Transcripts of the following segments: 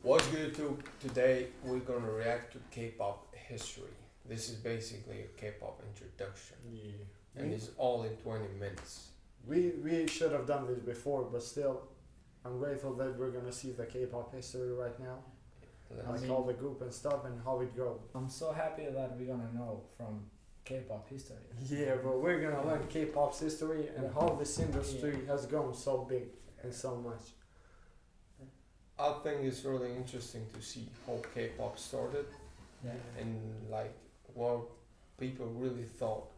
What's good to today? We're gonna react to K-pop history. This is basically a K-pop introduction, Yeah. and it's all in 20 minutes. We should have done this before, but still, I'm grateful that we're gonna see the K-pop history right now, Let's- like all the group and stuff and how it go. I'm so happy that we're gonna know from K-pop history. Yeah, but we're gonna learn K-pop's history and how this industry has grown so big and so much. I think it's really interesting to see how K-pop started Yeah. and like what people really thought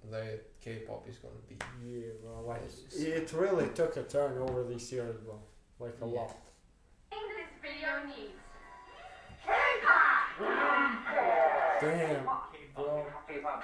that K-pop is gonna be. Yeah, bro, like it really took a turn over these years, bro. Like a Yeah. lot. This video needs Damn, bro. K-pop.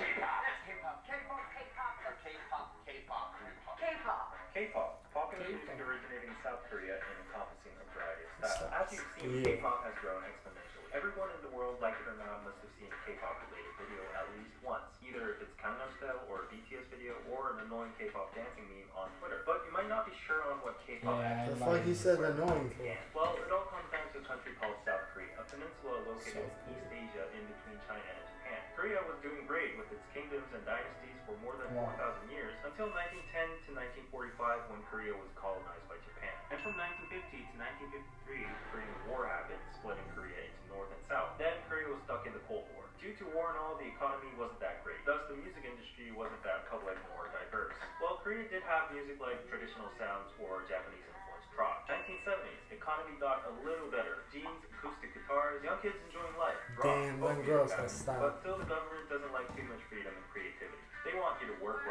K-pop, popular music K-pop. originating in South Korea and encompassing a variety of styles. As you've seen, Yeah. K-pop has grown exponentially. Everyone in the world, like it or not, must have seen a K-pop related video at least once. Either if it's Gangnam Style or a BTS video or an annoying K-pop dancing meme on Twitter. But you might not be sure on what K-pop Yeah, actually The fuck he said annoying for. is. Well, it all comes down to a country called South Korea, a peninsula located South in East Asia in between China and Japan. Korea was doing great with its kingdoms and dynasties for more than Wow. 4,000 years until 1910 to 1945 when Korea was colonized by Japan. And from 1950 to 1953, the Korean War happened, splitting Korea into North and South. Then Korea was stuck in the Cold War. Due to war and all, the economy wasn't that great. Thus, the music industry wasn't that public nor diverse. While Korea did have music like traditional sounds or Japanese-influenced rock. 1970s, economy got a little better. Jeans, acoustic guitars, young kids enjoying life. Rock, Damn, folk them music girls happened. have style. But still, the government doesn't like too much freedom and creativity. They want you to work.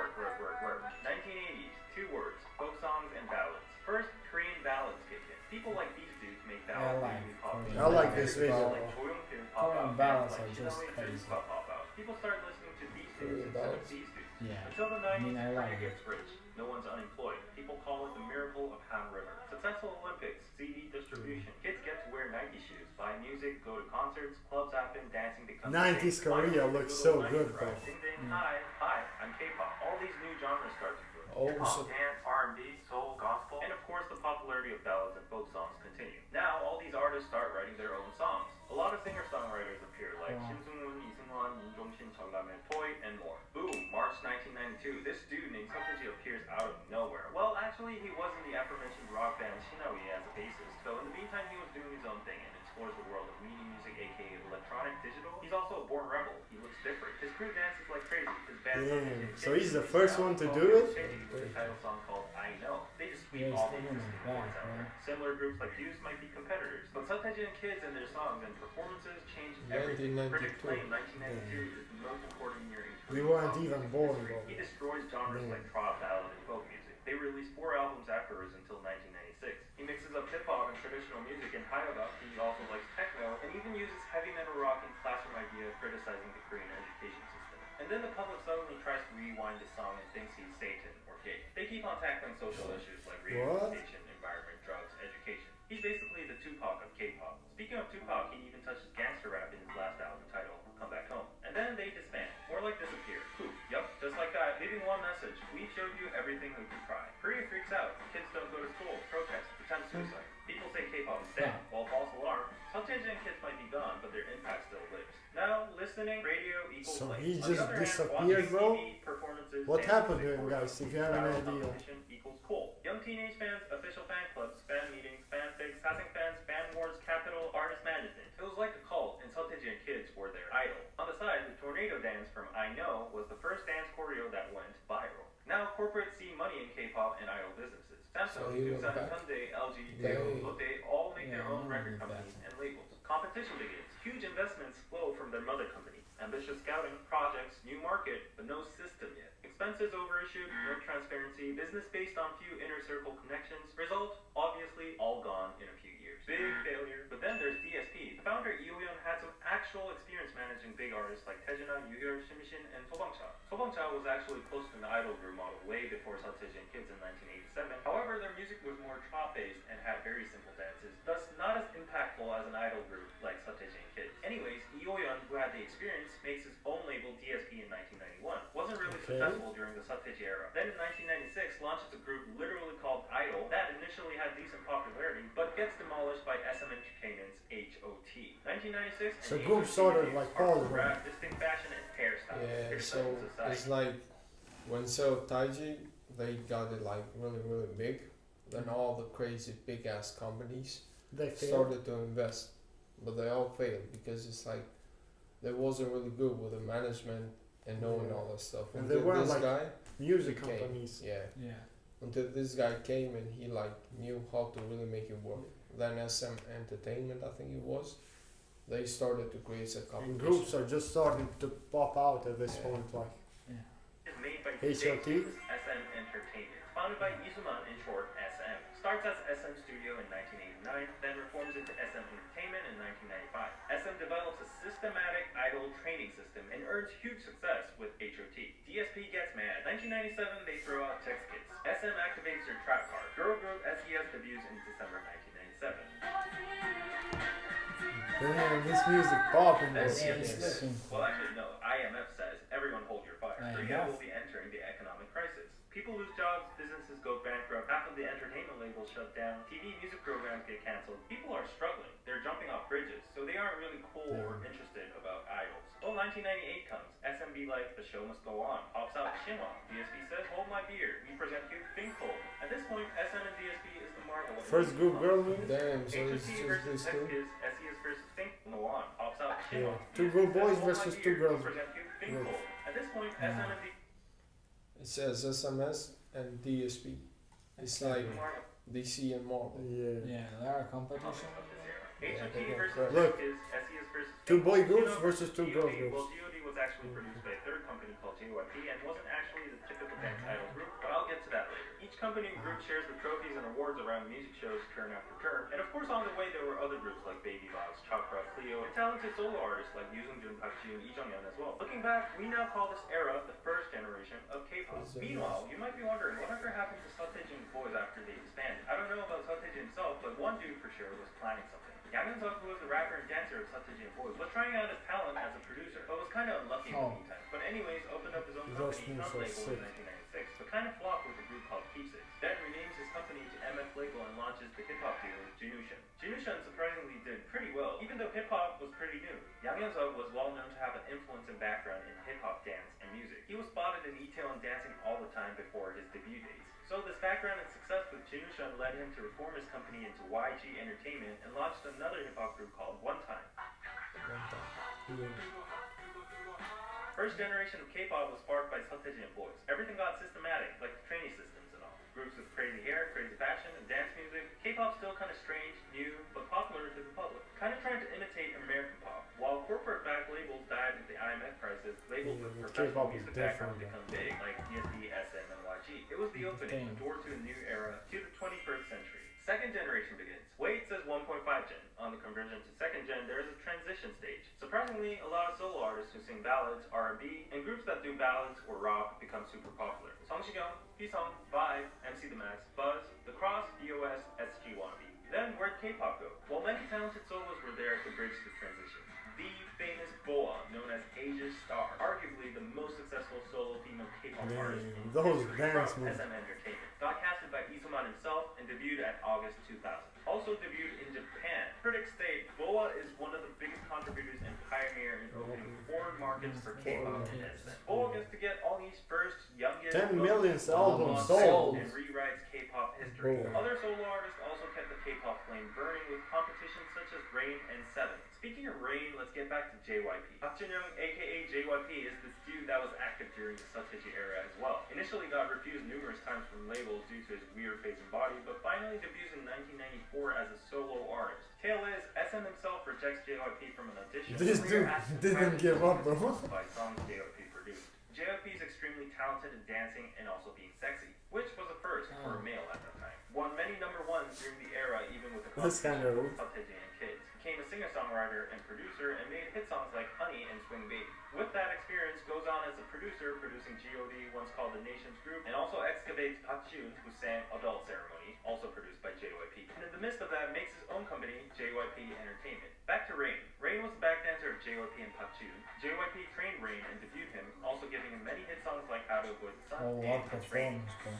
1980s, two words, folk songs and ballads. First, Korean ballads kicked in. People like these dudes make ballads I like really popular. Korean I like this video. Like Choyong pop Korean out, ballads like are just Shinoi crazy. pop out. People start listening to these Korean dudes instead of ballads? these dudes. Yeah. Until the I 90s, mean, I Korea like gets rich. No one's unemployed. People call it the miracle of Han River. Successful Olympics, CD distribution. Kids get to wear Nike shoes, buy music, go to concerts, clubs happen, dancing becomes 90s a thing. Korea Finally, looks little so 90s good, rise. bro. Ding ding, hi, I'm K-pop. All these new genres start to grow. Oh, Hip-hop, so- dance, R&B, soul, gospel, and of course the popularity of ballads and folk songs continue. Now all these artists start writing their own songs. A lot of singer-songwriters appear like Wow. Shin Sung-moon, Lee Seung-wan, Yoon Jong-shin, Chung Ga-min, Toy, and more. Boom, March 1992, this dude named SeoTaiji appears out of nowhere. Well, actually, he was in the aforementioned rock band Shinawi as a bassist, so in the meantime he was doing his own thing and explores the world of media music, aka electronic digital. He's also a born rebel. He looks different. His crew dances like crazy. His band Damn, SeoTaiji so he's the Kids first released one to an do album it? called with a title song called I Know. They just sweep Yeah, he's all the still in existing the awards back, out there. right? Similar groups like Youth might be competitors, but SeoTaiji and Kids and their songs and performances changed everything. Critics 1992. claim 1992 is the most important year in We Korean weren't pop even music born, history. bro. He destroys genres Man. like trot, ballad, and folk music. They released 4 albums afterwards until 1996. He mixes up hip hop and traditional music in Hyodok. He also likes techno and even uses heavy metal rock and classroom idea criticizing the Korean education system. And then the public suddenly tries to rewind the song and thinks he's Satan or gay. They keep on tackling social issues like rehabilitation, environment, drugs, education. He's basically the Tupac of K-pop. Speaking of Tupac, he even touches gangster rap in his last album titled Come Back Home. And then they disband. More like disappear. Poof. Yup, just like that. Leaving one message. We showed you everything we could try. Korea freaks out. Kids don't go to school. Protest. Attempt suicide. People say K-pop is dead. While false alarm. SeoTaiji and Kids might be gone, but their impact still lives. Now, listening, radio equals So life. he On the just other hand, disappeared, watching bro? TV, performances, What dance happened to music, him, or guys, if you have an style idea? competition equals cool. Young teenage fans, official fan clubs, fan meetings, fanfics, housing fans, fan wars, capital, artist management. It was like a cult, and SeoTaiji and Kids were their idol. On the side, the tornado dance from I Know was the first dance choreo that went viral. Now corporates see money in K-pop and idol businesses. So Samsung, he went Doosan, back. Hyundai, LG, They- Daewoo, Lotte all make their Yeah, own I record know companies that. and labels. Competition begins. Huge investments flow from their mother companies. Ambitious scouting, projects, new market, but no system yet. Expenses overissued, no transparency, business based on few inner circle connections. Result, obviously, all gone in a few years. Big failure. But then there's DSP. The founder, Eo-yeon, had some actual experience managing big artists like Taejuna, Yoo-yeol, Shimishin, and Sobangcha. Sobangcha was actually close to the idol group model way before SeoTaiji and Kids in 1987. However, their music was more trot-based and had very simple dances, thus not as impactful as an idol group like SeoTaiji and Kids. Anyways, Eo-yeon, who had the experience, makes his own label DSP in 1991. Wasn't really Okay. successful during the SeoTaiji era. Then in 1996, launches a group literally called Idol Idol that initially had decent popularity, but gets demolished by SM Entertainment's HOT. 1996 So and group HOT sort of like are Paul's rap, distinct fashion and hairstyle. Yeah, Their so styles aside. it's like when SeoTaiji they got it like really big, then all the crazy big ass companies They failed. started to invest, but they all failed because it's like they wasn't really good with the management and knowing all that stuff. And they Until weren't this like guy music came, companies. yeah. Yeah. Until this guy came and he like knew how to really make it work. Then SM Entertainment, I think it was, they started to create a And competition. groups are just starting to pop out at this Yeah. point, like Is made by HOT? SM Entertainment, founded by Izuman, in short SM. Starts as SM Studio in 1989, then reforms into SM Entertainment in 1995. SM develops a systematic idol training system and earns huge success with HOT. DSP gets mad. 1997, they throw out text kits. SM activates their trap card. Girl group SES debuts in December 1997. damn, this music popping. That's Yeah, Yes. it's looking. Well, actually, no. IMF says everyone hold your fire. IMF? Korea will be entering the economic crisis. People lose jobs, businesses go bankrupt, half of the entertainment labels shut down, TV music programs get canceled. People are struggling. They're jumping off bridges, so they aren't really cool or interested about idols. Well, 1998 comes. SMB like, the show must go on. Pops out Shinwa. DSP says, hold my beer. We present you Finko. At this point, SM and DSP is the marvel of First music group pop. girl group? Damn, so HOT it's just versus these two. SES, SES versus Finko. No on. Pops out Yeah. Shinwa. Two DSP good says, boys "Hold my versus beer. two We girls present you Finko." groups. At this point, Yeah. SM and It says SMS and DSP. It's like DC and Marvel. Yeah. Yeah, there are competition. Yeah, HOT they got versus credit. Look. SES versus Two boy Finko. groups You know, versus two girl GOD, groups. Well, GOD was actually produced by a third company called JYP and wasn't actually the typical dance idol group, but I'll get to that later. Each company and group shares the trophies and awards around music shows turn after turn, and of course on the way there were other groups like Baby Box, Chakra, Cleo, and talented solo artists like Yoongjun, Parkji, and Lee Jonghyun as well. Looking back, we now call this era the first generation of K-pop. Meanwhile, you might be wondering, whatever happened to SeoTaiji and boys after they disbanded? I don't know about SeoTaiji himself, but one dude for sure was planning something. Yang Eun-suk, who was the rapper and dancer of SeoTaiji and boys, was trying out his talent as a producer, but was kind of unlucky in the Oh. meantime. But anyways, opened up his own Those company, moves not are label, sick. in 1996, but kind of flopped with a group called Keepsix. Then renames his company to MF Label and launches the hip-hop duo Jinushan. Jinushan surprisingly did pretty well, even though hip-hop was pretty new. Yang Eun-suk was well known to have an influence and background in hip-hop dance and music. He was spotted in e-tail and dancing all the time before his debut days. So this background and success with Jinushan led him to reform his company into YG Entertainment and launched another hip-hop group called One Time. First generation of K-pop was sparked by SeoTaiji and boys. Everything got systematic, like the training systems and all. Groups with crazy hair, crazy fashion, and dance music. K-pop's still kind of strange, new, but popular to the public. Kind of trying to imitate American pop. While corporate-backed labels died with the IMF crisis, labels with Yeah, professional K-pop is music backgrounds different, become big, like DSP, SM, and YG. It was the opening, the door to a new era, to the 21st century. Second generation begins. Wade says 1.5 gen. On the conversion to second gen, there is a transition stage. Surprisingly, a lot of solo artists who sing ballads, R&B, and groups that do ballads or rock become super popular. Song Shikyung, P-Song, Vibe, MC The Max, Buzz, The Cross, BOS, SG Wannabe. Then where'd K-pop go? Well, many talented solos were there to bridge the transition. The famous Boa, known as Asia's Star, arguably the most successful solo female K-pop artist in those history dance from moves. SM Entertainment. Got casted by Izuman himself and debuted at August 2000. Also debuted in Japan. Critics state Boa is one of the biggest contributors and pioneer in opening foreign markets for K-pop and SM. Boa gets to get all these first, youngest, 10 million most albums sold sold. and rewrites K-pop history. Boa. Other solo artists also kept the K-pop flame burning with competitions such as Rain and Seven. Speaking of Rain, let's get back to JYP. Park Jin-young, aka JYP, is this dude that was active during the SeoTaiji era as well. Initially got refused numerous times from labels due to his weird face and body, but finally debuts in 1994 as a solo artist. Tale is, SM himself rejects JYP from an audition. This dude didn't give up, bro. By songs JYP produced. JYP is extremely talented in dancing and also being sexy, which was a first for a male at that time. Won many number ones during the era, even with the That's kinda rude. SeoTaiji and Kids. Became a singer-songwriter and producer and made hit songs like Honey and Swing Baby. With that experience, goes on as a producer, producing GOD, once called the Nations Group, and also excavates Park Ji-hoon, who sang Adult Ceremony, also produced by JYP. And in the midst of that, makes his own company, JYP Entertainment. Back to Rain. Rain was the back dancer of JYP and Park Ji-hoon. JYP trained Rain and debuted him, also giving him many hit songs like How to Avoid the Sun Oh, and what It's Rain. performance, bro.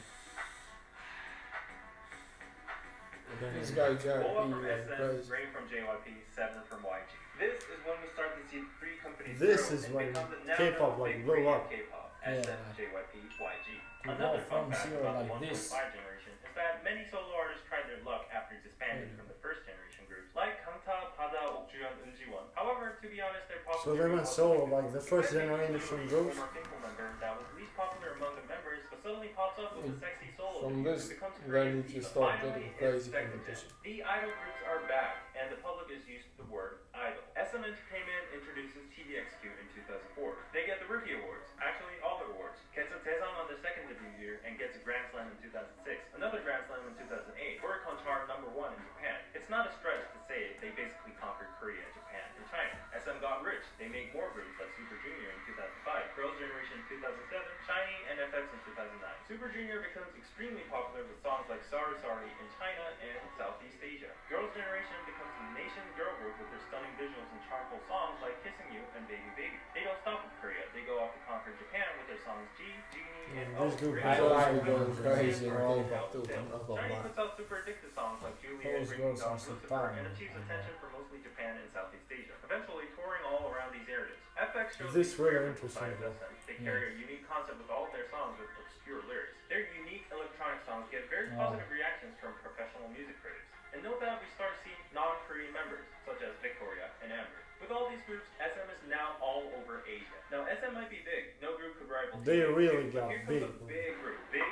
This guy Jack, Boa he from went SM, crazy. Rain from JYP, Seven from YG. This is when we start to see three companies This grow is and when become the now K-pop, known like, big blew three up. of K-pop, Yeah. SM, JYP, YG. To Another go fun from fact zero about like the 1.5 this. generation is that many solo artists tried their luck after disbanding from the first generation groups, like Kangta, Pada, Okjuyeon, Eunjiwon. However, to be honest, their So popularity they went wasn't solo, like like the first generation groups. former Finkel member that was least popular among the members, but suddenly pops up with a sexy solo From debut this, and becomes a then great he diva. just started Finally, getting it's crazy second gen. competition. The idol groups are back, and the public is used to the word idol. SM Entertainment introduces TVXQ in 2004. They get the Rookie Awards, actually all the awards. Gets a Daimozone on their second debut year and gets a Grand Slam in 2006. Another Grand Slam in 2008. Oricon chart #1 in Japan. It's not a stretch to say they basically conquered Korea, Japan, and China. SM got rich. They made more groups like Super Junior in 2005, Girls' Generation in 2007, Shiny, and FX in 2009. Super Junior becomes extremely popular with songs like Sorry Sorry in China and Southeast Asia. Girls' Generation becomes the nation's girl group with their stunning visuals and charmful songs like Kissing You and Baby Baby. They don't stop with Korea. They go off to conquer Japan with their songs G, Genie, and This group I is like also going crazy in K-pop too, I'm not gonna Shiny lie. puts out super addictive songs like Juliet, Those Breaking girls Down are so Lucifer, and fun. achieves attention from mostly Japan and Southeast Asia, eventually touring all around these areas. FX shows This the really experimental interesting, side of though. SM. They carry a unique concept with all of their songs with obscure lyrics. Their unique electronic songs get very positive reactions from professional music critics. And note that we start seeing non-Korean members, such as Victoria and Amber. With all these groups, SM is now all over Asia. Now, SM might be big. No group could rival They TVXQ, really but got here comes big. a big group. Big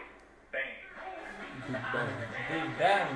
Bang. Big Bang. Big Bang.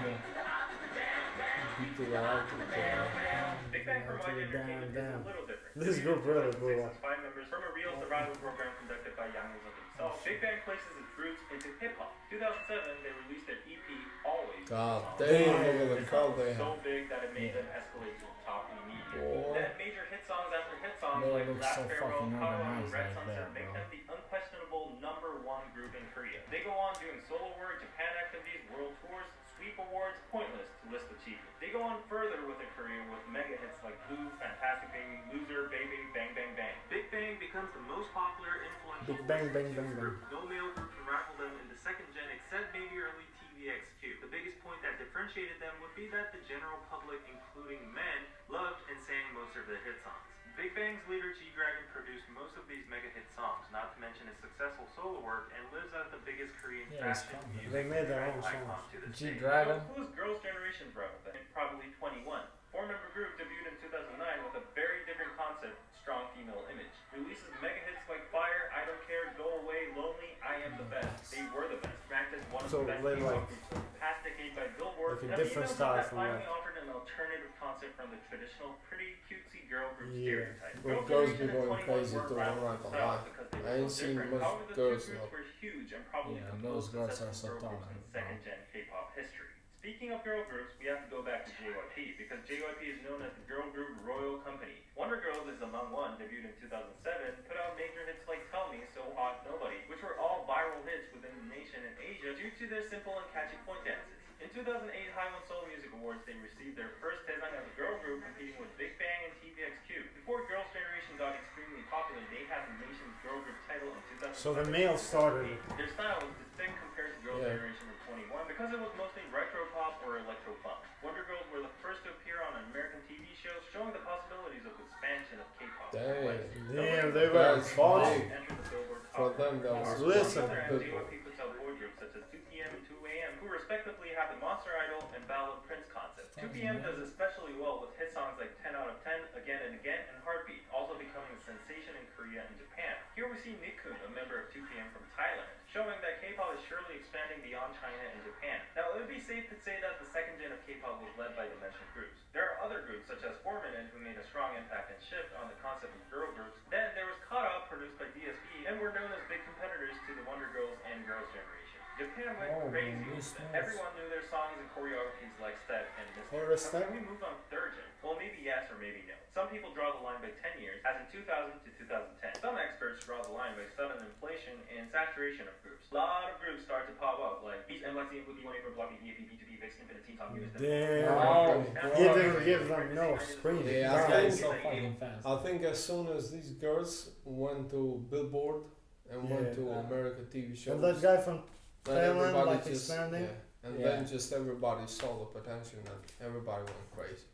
Beat the out of Big Bang for my Damn, entertainment is damn. a little different. This group really blew up. 5 members from a real survival program conducted by Yang himself. Big Bang places its roots into hip hop. 2007, they released their EP Always. God song. damn, look at This the song crowd was they so have. big that it made them escalate to the top immediately. Boy. Then major hit songs after hit songs They like look Last so Farewell, fucking Power and organized Red like Sunset that, make bro. them the unquestionable #1 group in Korea. They go on doing solo work, Japan activities, world tours, sweep awards, pointless to list achievements. They go on further with their career with mega hits like Blue, Fantastic Baby, Loser, Baby, Bang Bang Bang. Big Bang becomes the most popular, influential Big Bang, bang, bang, group. No male group can rival them in the second gen except maybe early TVXQ. The biggest point that differentiated them would be that the general public, including men, loved and sang most of their hit songs. Big Bang's leader G-Dragon produced most of these mega hit songs, not to mention his successful solo work, and lives as the biggest Korean Yeah, it's fashion fun. music They made their own icon songs. to this day. G-Dragon. So who is Girls' Generation's relevant? Probably 21. 4-member group debuted in 2009 with a very different concept, strong female image. Releases mega hits like Fire, I Don't Care, Go Away, Lonely, I Am the Best. They were the best, ranked as one of So the best they female like- groups of the past decade by Billboard. like a and different female style group that from finally that. offered an alternative concept from the traditional pretty cutesy girl group Yeah. stereotype. But Girls' girls Generation be going and 21 crazy weren't too, I'm rivals not gonna themselves lie. because they I were ain't so seen different. much However, the girls two groups though. were huge and probably Yeah, the those most girls are successful so girl groups in talented, second gen K-pop history. Speaking of girl groups, we have to go back to JYP because JYP is known as the girl group royal company. Wonder Girls is among one, debuted in 2007, put out major hits like Tell Me, So Hot, Nobody, which were all viral hits within the nation and Asia due to their simple and catchy point dances. In 2008 Haiwon Seoul Music Awards, they received their first Daesang as a girl group competing with Big Bang and TVXQ. Before Girls' Generation got extremely popular, they had the nation's girl group title in 2007. So the male started it. Their style was distinct compared to Girls' Yeah. Generation of 21 because it was mostly retro pop or electro funk. Wonder Girls were the first to appear on American TV shows, showing the possibilities of expansion of K-pop. Damn. Damn, they were That's boss. big. Entered the Billboard For Top them, that 100. was Listen. On the other hand, good. JYP puts out boy groups such as 2PM and 2AM, who respectively have the Monster Idol and Ballad Prince concept. 2PM does especially well with hit songs like 10 out of 10, Again and Again, and Heartbeat, also becoming a sensation in Korea and Japan. Here we see Nickun, a member of 2PM from Thailand, showing that K-pop is surely expanding beyond China and Japan. Now, it would be safe to say that the second gen of K-pop was led by the mentioned groups. There are other groups such as 4Minute who made a strong impact and shift on the concept of girl groups. Then there was Kara, produced by DSP, and were known as big competitors to the Wonder Girls and Girls' Generation. Japan went Oh, crazy man, with this them. is- Everyone knew their songs and choreographies like Step and Or Mr. a Step? When we moved on third gen, well, maybe yes or maybe no. Some people draw the line by 10 years, as in 2000 to 2010. Some experts draw the line by sudden inflation and saturation of groups. A lot of groups start to pop up, like Beats, NYC, Include B1A for Blocky, DFB, B2B, Vix, Infinite, Teen Top News. Damn. Oh, He didn't give them no screen. Yeah, This I guy think- is so fucking fast. I think as soon as these girls went to Billboard and went Yeah. to American TV shows, And that guy from then Thailand, everybody like just, expanding. yeah. And Yeah. then just everybody saw the potential and everybody went crazy.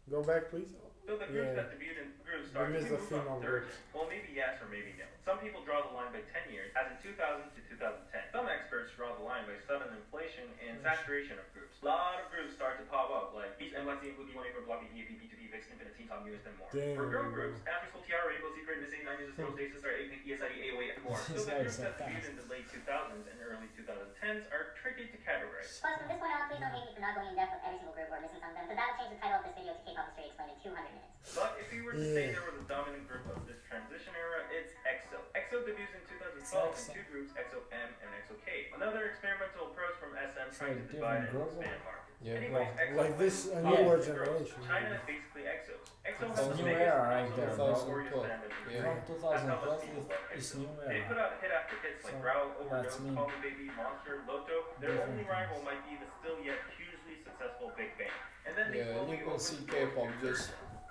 Go back, please. So the groups Yeah. that debuted in groups We started missed to the move female up third. groups. Well, maybe yes or maybe no. Some people draw the line by 10 years, as in 2000 to 2010. Some experts draw the line by sudden inflation and saturation of groups. A lot of groups start to pop up, like Beats, NYC, include D1A for Block, BTS, B2B, VIX, Infinite, Teen Top, Newest, and more. Damn. For girl groups, After School, Tiara, Rainbow, Secret, Missing, 9 Years, Girls, Day Sister, APIC, ESID, AOA, and more. So the groups that debuted in the late 2000s and early 2010s are tricky to categorize. Plus, from this point on, please don't hate me for not going in depth with every single group or missing some of them, because that'll change the title of this video to K-pop history explained in 200 minutes. But if we were to say there was a dominant group of this transition era, it's EXO. EXO debuts in 2012 in two groups, EXO-M and EXO-K. Another experimental approach from SM trying to divide and expand markets. Yeah. Anyways, EXO Like this, was a the newer top girl. generation. China is basically EXO. EXO It's has a the new biggest era and right also there, the bro. most notorious 2012. fandom in the Yeah. world. From That's how much 2012 people love is EXO. new They era. put out hit after hits like So, Growl, that's Overdose, me. Call Me Baby, Monster, Loto. Their Different only rival things. might be the still yet hugely successful Big Bang. And then they Yeah, and slowly you can open see the door K-pop to just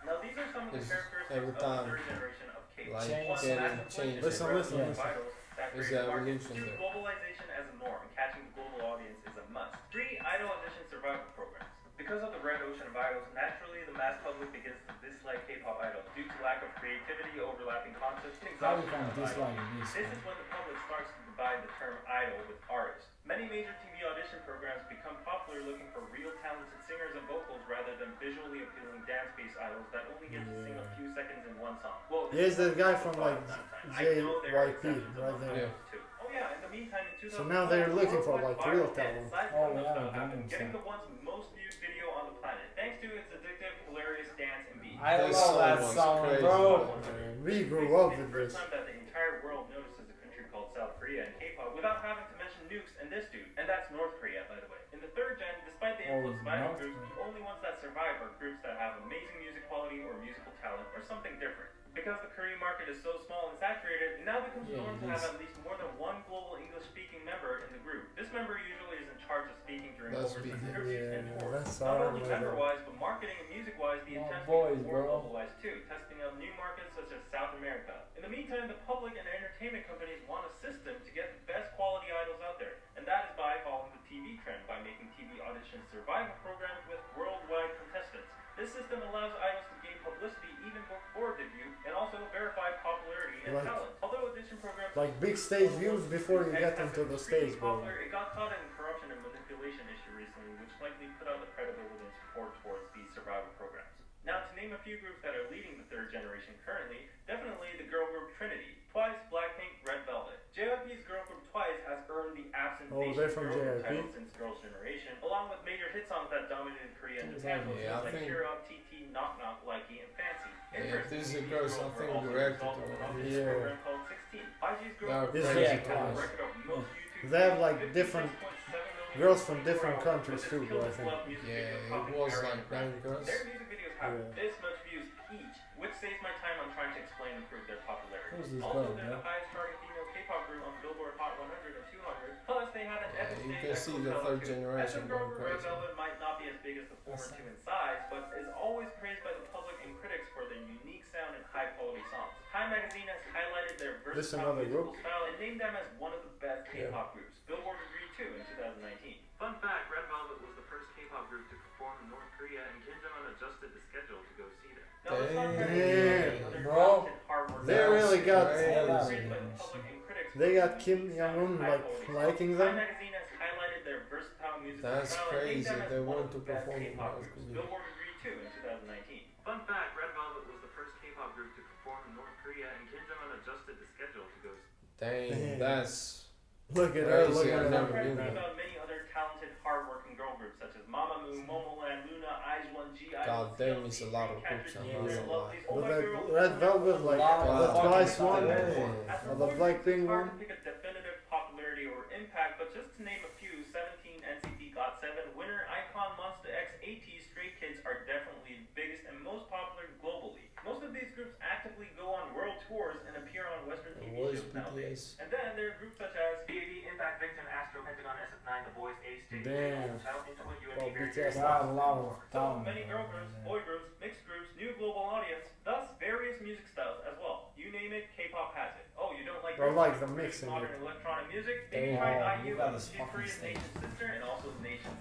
now these are some of the is characteristics every of the time third generation of K-pop. like Change. One, getting massive changed. inflation Listen, in listen, revenue, listen. vitals, saturated There's market. evolution 2, there. globalization as a norm, and catching the global audience is a must. 3, idol audition survival programs. Because of the red ocean of idols, naturally the mass public begins to dislike K-pop idols due to lack of creativity, overlapping concepts, and How you exhaustion can of idols. dislike this? This is when the public starts to divide the term idol with artist. Many major TV audition programs become popular looking for real talented singers and vocals rather than visually appealing dance-based idols that only get to sing a Yeah. few seconds in one song. Well, Here's this that is guy what from, we like, call it sometimes. I know there are JYP, exceptions right among there. idols, too. Oh yeah, in the meantime, in 2012, So now they're looking for, like, viral real hit, talent. Side Oh, Gangnam yeah, Style happened, Gangnam getting Style. the once most viewed video on the planet, thanks to its addictive, hilarious dance and beat. I This love that song was song, crazy, bro. We grew up with It's the this. first time that the entire world notices a country called South Korea and K-pop without having to mention nukes and this dude, and that's North Korea, by the way. In the third gen, despite the Oh, influx of idol North groups, Korea. the only ones that survive are groups that have amazing music quality or musical talent or something different. Because the Korean market is so small and saturated, it now becomes Yeah, norm it to have is. at least more than one global English-speaking member in the group. This member usually is in charge of speaking during That's overseas big. interviews and Yeah, tours. that's Not all only right. member-wise, but marketing and music-wise, the Oh, intent boys, becomes more bro. globalized too, testing out new markets such as South America. In the meantime, the public and entertainment companies want a system to get the best quality idols out there, and that is by following the TV trend by making TV audition survival programs with worldwide contestants. This system allows idols to gain publicity even before debut and also verify popularity and Like- talent. Although audition programs Like big stage views before you get into the stage, bro. popular, it got caught in a corruption and manipulation issue recently, which likely put out the credibility and support towards these survival programs. Now, to name a few groups that are leading the third generation currently, definitely the girl group Trinity, Twice, Blackpink, Red Velvet. JYP's girl group Twice has earned the absent Oh, nation they're from girl group JYP? title since Girls' Generation, along with major hit songs that dominated Korea and Japan, with Yeah, I like think- Cheer Up, TT, Knock Knock, Likey, and Fancy. Yeah, Interestingly, these are these girls I girls were think also directed involved to in it. an audition Yeah. program called 16. YG's girl They are group It's crazy yeah, has too. a record of most YouTube They have, views, like, different 56.7 million girls from views different overall, countries with too, its bro, I Kill the think. Club music Yeah, video it topping was Ariana like Grande. 9 girls. Their music videos have Yeah. this much views each, which saves my time on trying to explain and prove their popularity. Who's this Also, girl, they're bro? the highest charting female K-pop group on Billboard Hot 100 and 200. Plus, they had an Yeah, epic you stage can at see Coachella the third too. generation SM girl going group Red crazy. Velvet might not be as big as the former two in size, but is always praised by the public and critics for their unique sound and high-quality songs. Time magazine has highlighted their This versatile another musical group? style and named them as one of the best Yeah. K-pop groups. Billboard agreed too in 2019. Fun fact, Red Velvet was the first K-pop group to perform in North Korea, and Kim Jong-un adjusted the schedule to go see them. Now, the song Damn. has other Bro. talented, hard-working They artists really got- praised by the public and critics They for got their Kim unique sound Jong-un, and like, high-quality liking songs. them? Time magazine has highlighted their versatile musical That's style and named crazy. them as They one want of to the best perform in K-pop North groups. Korea. Billboard agreed too in 2019. Fun fact, Red Velvet was the first K-pop group to perform in North Korea, and Kim Jong-un adjusted the schedule to go see Dang, Damn. that's Look at her, Crazy, look I at never her. knew Think that. about many other talented, hardworking girl groups such as Mamamoo, Momoland, Luna, IZ*ONE, G, God damn, it's a lot of groups, I'm not gonna lie. But that Red Velvet, like, Wow. the Wow. Twice one, Yeah. or the Blackpink It's hard one. to pick a definitive popularity or impact, but just to name a few, 17, NCT, GOT7, Winner, iKON, Monsta X, AT, Stray Kids are definitely the biggest and most popular globally. Most of these groups actively go on world tours and appear on Western it TV was shows nowadays. BTS. And then there are groups such as BAD, Impact, Victim, Astro, Pentagon, SF9, The Boys, Ace, JK, Damn. Child, Intuit, Well, UMP, Very BTS Very Got a lot of so talent. many girl groups, boy groups, mixed groups, new global audience, thus various music styles as well. You name it, K-pop has it. Oh, you don't like I like groups the that mix produce in modern it. electronic music? Maybe Damn, try you IU, got this she's fucking Korea's stage. nation's sister and also the nation's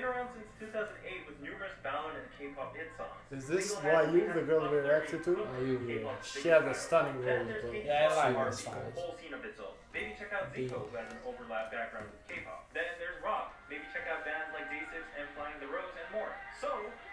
around since 2008 with numerous ballad and K-pop hit songs. Is this why you, the girl we reacted to? She had a stunning Then role, there's bro. K-pop Yeah, I like R&B, those songs. a whole scene of its own. Maybe check out Zico, who has an overlap background with K-pop. Then there's rock. Maybe check out bands like Day6 and Flying the Rose and more. So,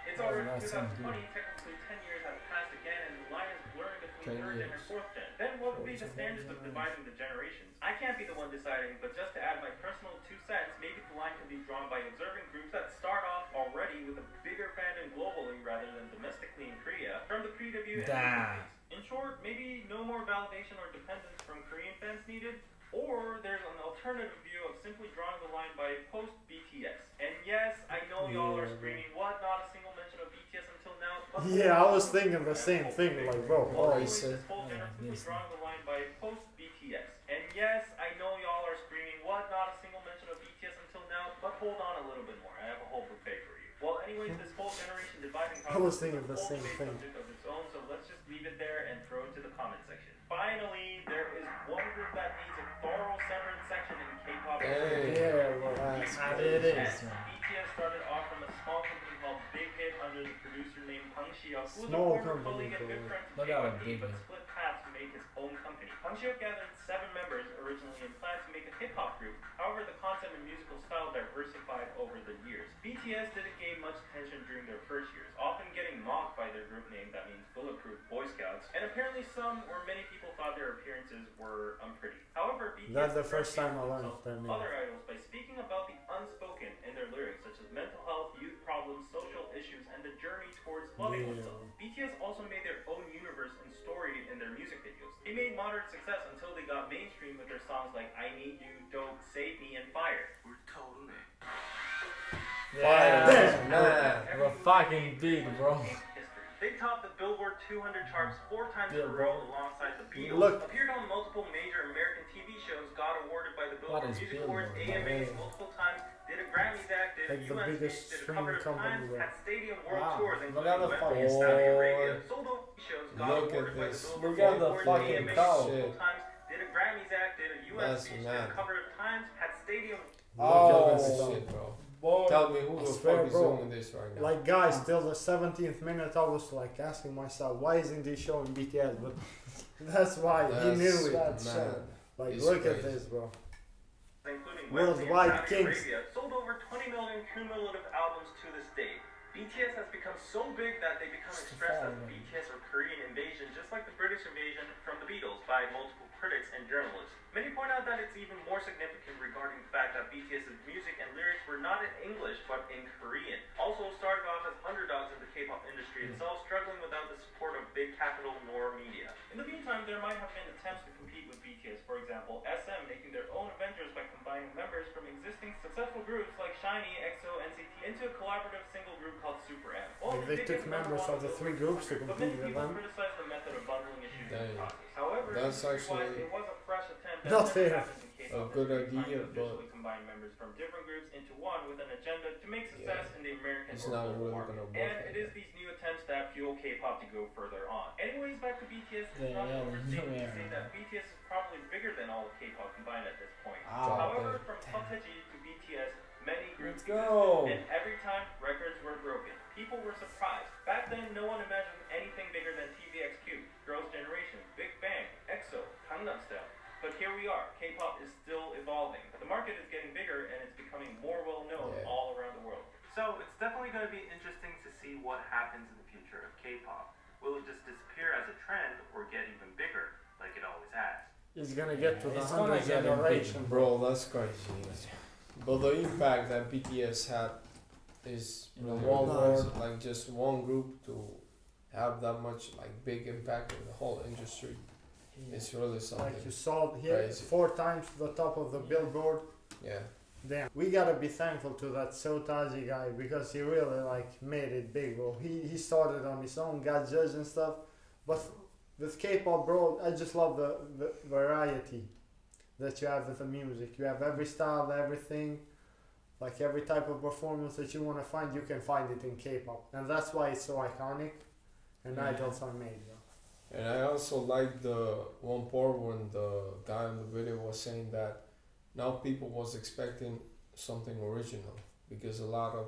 it's Oh, already that sounds 2020, technically 10 years have passed again, and the line is blurring between 10 third gen and years. fourth gen. Then what would be the standards of dividing the generations? I can't be the one deciding, but just to add my personal 2 cents, maybe the line can be drawn by observing groups that start off already with a bigger fandom globally rather than domestically in Korea from the pre-debut and Damn. in short, maybe no more validation or dependence from Korean fans needed, or there's an alternative view of simply drawing the line by post-BTS. And yes, I know y'all are screaming, what, not a single mention of BTS until now? But Yeah, I was thinking the same thing, like, bro, well, oh, anyways, said- this whole thing Yeah, is simply yes. drawing the line by post-BTS. And yes, I know y'all are screaming, what, not a single mention of BTS until now? But hold on a little bit more, I have a whole buffet for you. Well, anyways, this whole generation dividing I was concept thinking is the a whole same debate thing. subject of its own, so let's just leave it there and throw it to the comment section. Finally, there is one group that needs a thorough separate section in K-pop. Dang. Yeah, well, that's It is, man. BTS started off from a small company called Big Hit under the producer named Hwang Shi-hyuk, who was a Small former company, colleague and good bro. friend to Look at K-pop, how big but it is. split paths to make his own company. Hwang Shi-hyuk gathered 7 members originally and planned to make a hip-hop group. However, the concept and musical style diversified over the years. BTS didn't gain much attention during their first years, often getting mocked by their group name that means Bulletproof Boy Scouts, and apparently some or many people thought their appearances were unpretty. However, BTS That's the first time I differentiated learned themselves their from name. other idols by speaking about the unspoken in their lyrics, such as mental health, youth problems, social issues, and the journey towards loving Yeah. themselves. BTS also made their own universe and story in their music videos. They made moderate success until they got mainstream with their songs like I Need You, Don't, Save Me, and Fire. Yeah, Damn, man. the fucking beat, bro. They topped the Billboard 200 charts 4 times in a row alongside the Beatles. Look. Appeared on multiple major American TV shows, got awarded by the What Billboard is Music Awards, Billboard? AMAs multiple times, did a Grammys act, did Like a the US biggest did a streaming cover of company times, there. had stadium world Wow. tours, Look at the including fucking Wembley, Saudi Arabia. boy. Sold out shows, got Look at awarded by the this. Billboard Look at the Awards, fucking AMAs crowd. multiple Shit. times, did a Grammys act, did a US That's speech, did mad. a cover of Times, had stadium. Look Oh. at this shit, bro. Boy. Tell me who I the swear, fuck is bro. doing this right now. Like, guys, till the 17th minute, I was like asking myself, why isn't he showing BTS? But that's why he That's knew it. That's mad. Like, It's look at crazy. this, bro. Including Worldwide Wembley and Saudi kings. Arabia, sold over 20 million cumulative albums to this day. BTS has become so big that they become expressed as the BTS or Korean invasion, just like the British invasion from the Beatles by multiple critics and journalists. Many point out that it's even more significant regarding the fact that BTS's music and lyrics were not in English but in Korean. Also starting off as underdogs in the K-pop industry itself, struggling without the support of big capital nor media. In the meantime, there might have been attempts to compete with BTS, for example, SM making their own Avengers by combining members from existing successful groups like SHINee, EXO, NCT into a collaborative single group called Super M. Well, Like, they did took get number members one of the with 3 over groups to 200, but compete many with people them. criticized the method of bundling issues in the Dang. process. However, That's industry-wise, actually it was a fresh attempt that not never fair. happens in K-pop A good history, trying idea, to officially but- combine members from different groups into one with an agenda to make success in the American It's or not global really market. gonna work And like it is that. these new attempts that fuel K-pop to go further on. Anyways, back to BTS, it's Yeah, not yeah, an overstatement to yeah. say that BTS is probably bigger than all of K-pop combined at this point. Ah, However, damn. from SeoTaiji to BTS, many groups Let's go. existed, and every time records were broken. People were surprised. Back then, no one imagined anything bigger than TVXQ, Girls' Generation, Big Bang, EXO, Gangnam Style. But here we are. K-pop is still evolving. The market is getting bigger and it's becoming more well known Yeah. all around the world. So it's definitely going to be interesting to see what happens in the future of K-pop. Will it just disappear as a trend or get even bigger like it always has? He's gonna get to the It's gonna 100th get big, generation, Bro, that's crazy. But the impact that BTS had is No. one No. person, like just one group to have that much like big impact in the whole industry. It's really something. Like you saw here, Crazy. 4 times to the top of the Billboard. Yeah. Damn, we gotta be thankful to that SeoTaiji guy because he really like made it big, bro. He started on his own, got judged and stuff. But with K-pop, bro, I just love the variety that you have with the music. You have every style, everything, like every type of performance that you want to find, you can find it in K-pop, and that's why it's so iconic. And Yeah. idols are made, bro. And I also like the one part when the guy in the video was saying that now people was expecting something original because a lot of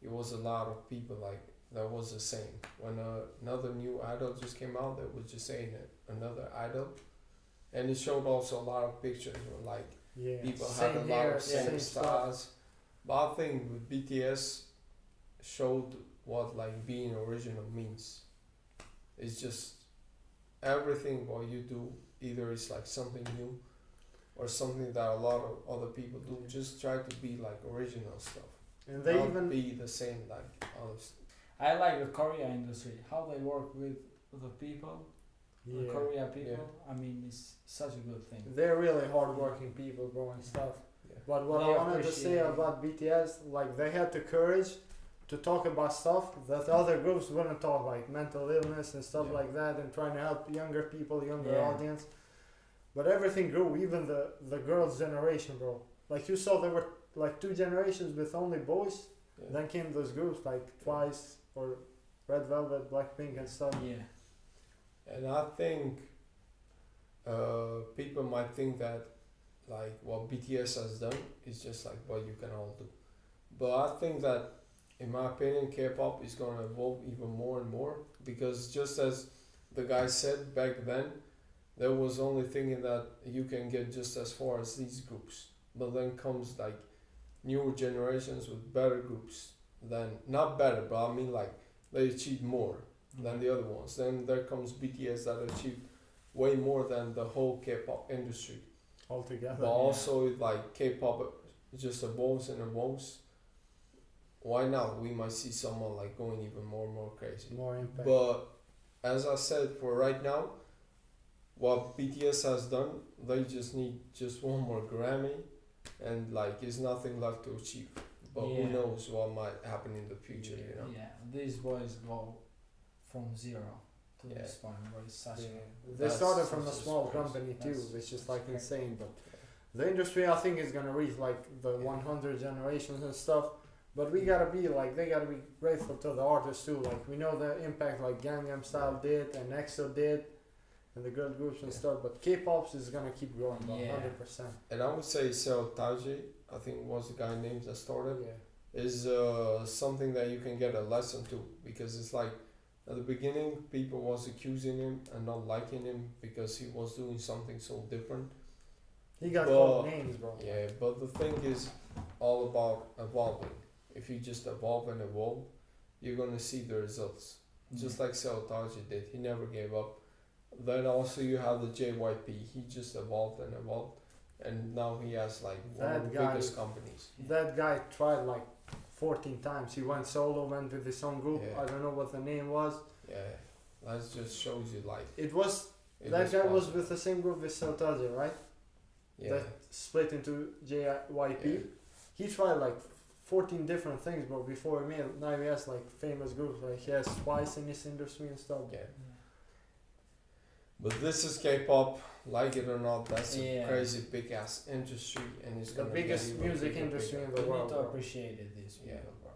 it was a lot of people like that was the same. When another new idol just came out, that was just saying it, another idol, and it showed also a lot of pictures where like Yeah. people Same had a lot hair, of same stuff. styles. But I think with BTS showed what like being original means. It's just everything what you do either is like something new or something that a lot of other people do. Just try to be like original stuff. And they Not even be the same like others. I like the Korea industry, how they work with the people, the yeah. Korea people. I mean, it's such a good thing. They're really hardworking people, bro, and stuff. Yeah. But what They I wanted to appreciate say it. about BTS, like they had the courage to talk about stuff that other groups wouldn't talk, like mental illness and stuff Yeah. like that, and trying to help younger people, younger Yeah. audience. But everything grew, even the girls' generation, bro. Like you saw, there were like 2 generations with only boys. Yeah. Then came those groups like Twice or Red Velvet, Blackpink, and stuff. Yeah. And I think people might think that like what BTS has done is just like what you can all do. But I think that in my opinion K-pop is gonna evolve even more and more, because just as the guy said back then, there was only thinking that you can get just as far as these groups. But then comes like newer generations with better groups than, not better, but I mean like they achieve more than the other ones. Then there comes BTS that achieved way more than the whole K-pop industry. Altogether. But also like K-pop just evolves and evolves. Why not? We might see someone like going even more and more crazy. More impact. But as I said, for right now, what BTS has done, they just need just one more Grammy, and like it's nothing left to achieve. But who Yeah. knows what might happen in the future, you know? Yeah, these boys go from 0 to Yeah. this point where it's such They That's started from a just small crazy. company too, That's- which is that's like crazy. insane. But the industry, I think, is gonna reach like the Yeah. 100 generations and stuff. But we gotta be like, they gotta be grateful to the artists too. Like we know the impact like Gangnam Style did and EXO did, and the girl groups and Yeah. stuff. But K-pop is gonna keep growing, about Yeah. 100%. And I would say SeoTaiji, I think was the guy named that started, Yeah. is something that you can get a lesson to, because it's like at the beginning people was accusing him and not liking him because he was doing something so different. He got But- called names, bro. Yeah, but the thing is all about evolving. If you just evolve and evolve, you're gonna see the results. Just like SeoTaiji did, he never gave up. Then also you have the JYP, he just evolved and evolved, and now he has like one That of the guy- biggest companies. That guy tried like 14 times. He went solo, went with his own group. Yeah. I don't know what the name was. Yeah, that just shows you like It was it that is guy was possible. with the same group with SeoTaiji, right? Yeah, That split into JYP. Yeah. He tried like 14 different things, bro, before he made. Now he has like famous groups, like he has Twice in his industry and stuff. yeah. But this is K-pop, like it or not. That's a Yeah. crazy big ass industry, and it's The gonna get biggest even music bigger, industry bigger. in the We world, need to bro. appreciate it, these Yeah. people, bro.